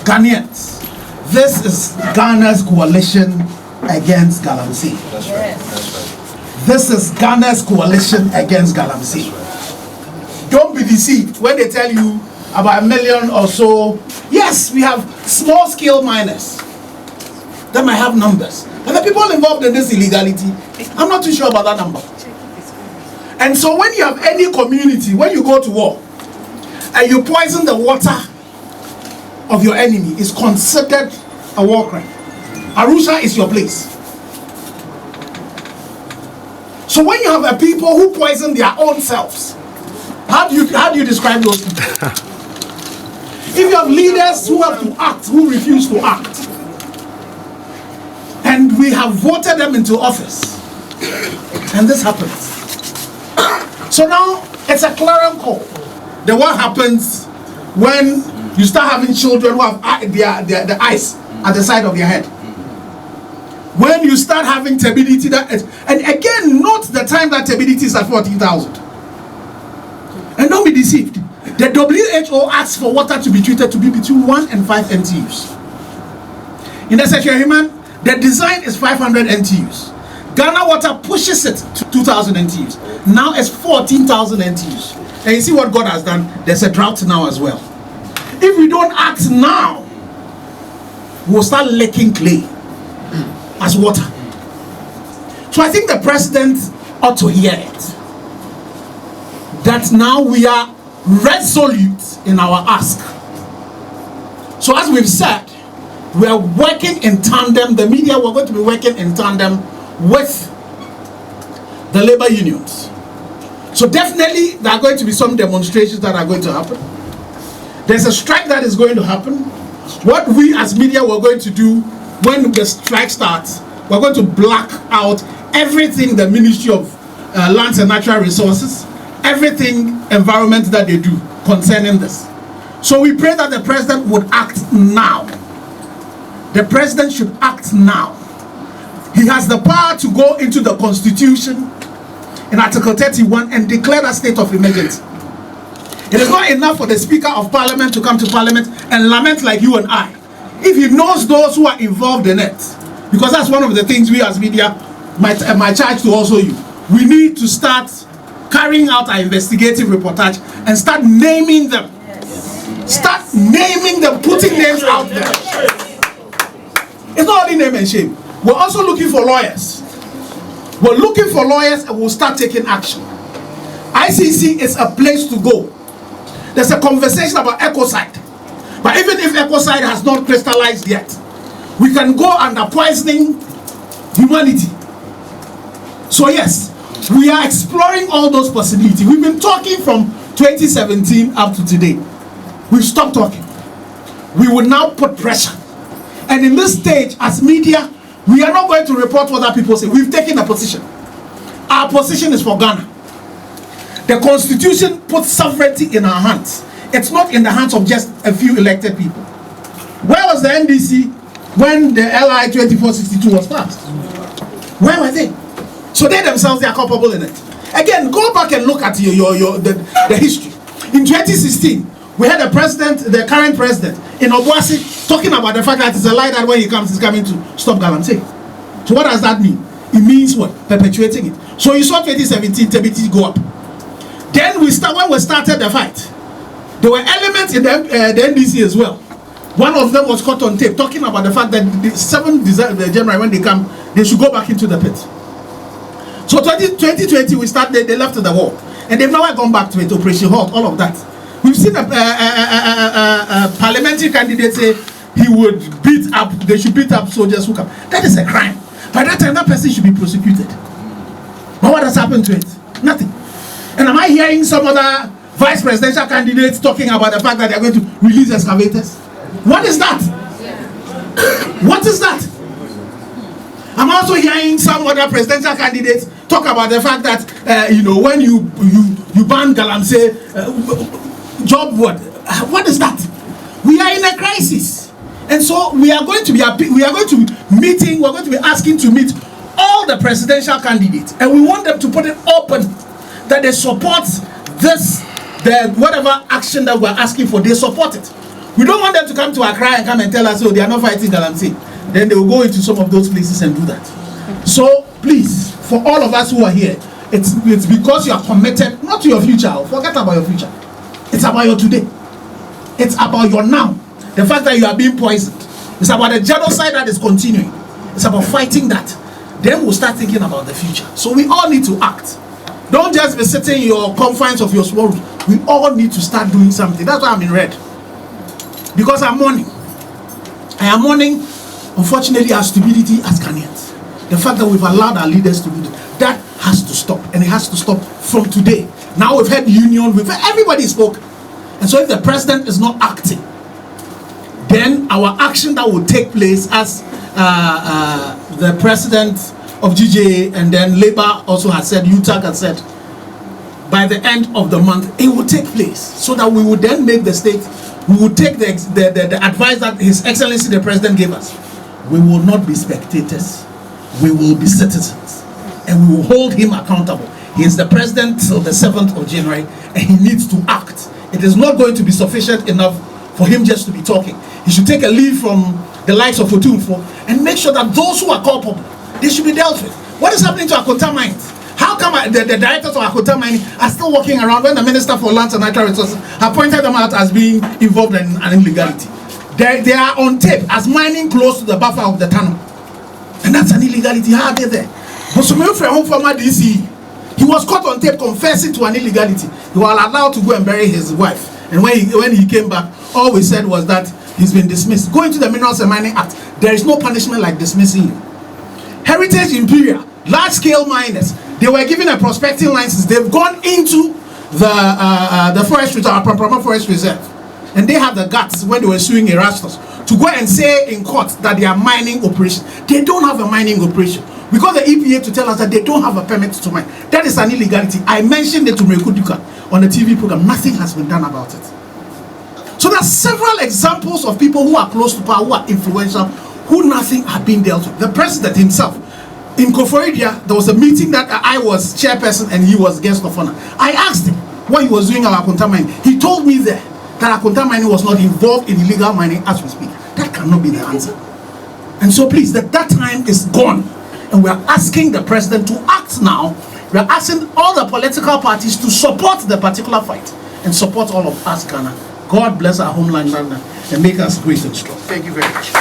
Ghanaians, this is Ghana's coalition against Galamsey. That's right. That's right. This is Ghana's coalition against Galamsey. Don't be deceived when they tell you about 1 million or so. Yes, we have small scale miners that might have numbers. And the people involved in this illegality, I'm not too sure about that number. And so when you have any community, when you go to war, and you poison the water of your enemy, is considered a war crime. Arusha is your place. So when you have a people who poison their own selves, how do you describe those people? If you have leaders who have to act, who refuse to act, and we have voted them into office, and this happens. So now it's a clarion call. Then what happens when you start having children who have the eyes at the side of their head? When you start having turbidity, and again, note the time that turbidity is at 40,000. And don't be deceived. The WHO asks for water to be treated to be between 1 and 5 NTUs. In the Secretary Human, the design is 500 NTUs. Ghana Water pushes it to 2,000 NTUs. Now it's 14,000 NTUs. And you see what God has done? There's a drought now as well. If we don't act now, we'll start licking clay as water. So I think the president ought to hear it. That now we are resolute in our ask. So as we've said, we are working in tandem. The media, we're going to be working in tandem with the labor unions. So definitely there are going to be some demonstrations that are going to happen. There's a strike that is going to happen. What we as media we're going to do when the strike starts, we're going to black out everything the Ministry of Lands and Natural Resources, everything environment that they do concerning this. So we pray that the president would act now. The president should act now. He has the power to go into the Constitution in Article 31 and declare a state of emergency. It is not enough for the Speaker of Parliament to come to Parliament and lament like you and I. If he knows those who are involved in it, because that's one of the things we as media might charge to also you. We need to start carrying out our investigative reportage and start naming them. Start naming them, putting names out there. It's not only name and shame. We're also looking for lawyers. We're looking for lawyers and we'll start taking action. ICC is a place to go. There's a conversation about ecocide. But even if ecocide has not crystallized yet, we can go under poisoning humanity. So yes, we are exploring all those possibilities. We've been talking from 2017 up to today. We've stopped talking. We will now put pressure. And in this stage, as media, we are not going to report what other people say. We've taken a position. Our position is for Ghana. The Constitution puts sovereignty in our hands. It's not in the hands of just a few elected people. Where was the NDC when the LI 2462 was passed? Where were they? So they themselves, they are culpable in it. Again, go back and look at the history. In 2016, we had the current president in Obuasi talking about the fact that it's a lie that when he comes, he's coming to stop Galamsey. So what does that mean? It means what? Perpetuating it. So you saw 2017 TBT go up. Then when we started the fight, there were elements in the NDC as well. One of them was caught on tape talking about the fact that the 7th January when they come, they should go back into the pit. So 2020 they left the war, and they've never gone back to it. Operation Halt, all of that. We've seen a parliamentary candidate say they should beat up soldiers who come. That is a crime. By that time, that person should be prosecuted. But what has happened to it? Nothing. And am I hearing some other vice presidential candidates talking about the fact that they are going to release excavators? What is that? What is that? I'm also hearing some other presidential candidates talk about the fact that when you ban Galamsey, job what is that? We are in a crisis, and so we are going to be asking to meet all the presidential candidates, and we want them to put it open that they support whatever action that we're asking for, they support it. We don't want them to come to Accra and come and tell us, oh, they are not fighting Galamsey. Then they will go into some of those places and do that. So please, for all of us who are here, it's because you are committed, not to your future. Forget about your future. It's about your today. It's about your now. The fact that you are being poisoned. It's about the genocide that is continuing. It's about fighting that. Then we'll start thinking about the future. So we all need to act. Don't just be sitting in your confines of your small room. We all need to start doing something. That's why I'm in red. Because I'm mourning. I am mourning, unfortunately, our stupidity as Ghanaians. The fact that we've allowed our leaders to do that. That has to stop. And it has to stop from today. Now we've had union, everybody spoke. And so if the president is not acting, then our action that will take place as the president of GJA and then Labour also has said, UTAG has said, by the end of the month, it will take place. So that we will then make the state, we will take the advice that His Excellency the President gave us. We will not be spectators. We will be citizens. And we will hold him accountable. He is the president till the 7th of January and he needs to act. It is not going to be sufficient enough for him just to be talking. He should take a lead from the likes of Otumfo and make sure that those who are culpable, they should be dealt with. What is happening to Akota Mines? How come the directors of Akota Mining are still walking around when the Minister for Lands and Natural Resources have pointed them out as being involved in an illegality? They are on tape as mining close to the buffer of the tunnel. And that's an illegality. How are they there? But some former DC, he was caught on tape confessing to an illegality. He was allowed to go and bury his wife. And when he came back, all we said was that he's been dismissed. Going to the Minerals and Mining Act, there is no punishment like dismissing you. Heritage Imperial, large-scale miners, they were given a prospecting license. They've gone into the forest reserve, Pamprama Forest Reserve, and they have the guts when they were suing Erastus to go and say in court that they are mining operation. They don't have a mining operation. We got the EPA to tell us that they don't have a permit to mine. That is an illegality. I mentioned it to Mekuduka on the TV program. Nothing has been done about it. So there are several examples of people who are close to power, who are influential, who nothing have been dealt with. The president himself, in Koforidua, there was a meeting that I was chairperson and he was guest of honor. I asked him what he was doing at Akonta Mining. He told me there that Akonta Mining was not involved in illegal mining as we speak. That cannot be the answer. And so please, that time is gone. And we are asking the president to act now. We are asking all the political parties to support the particular fight and support all of us, Ghana. God bless our homeland and make us great and strong. Thank you very much.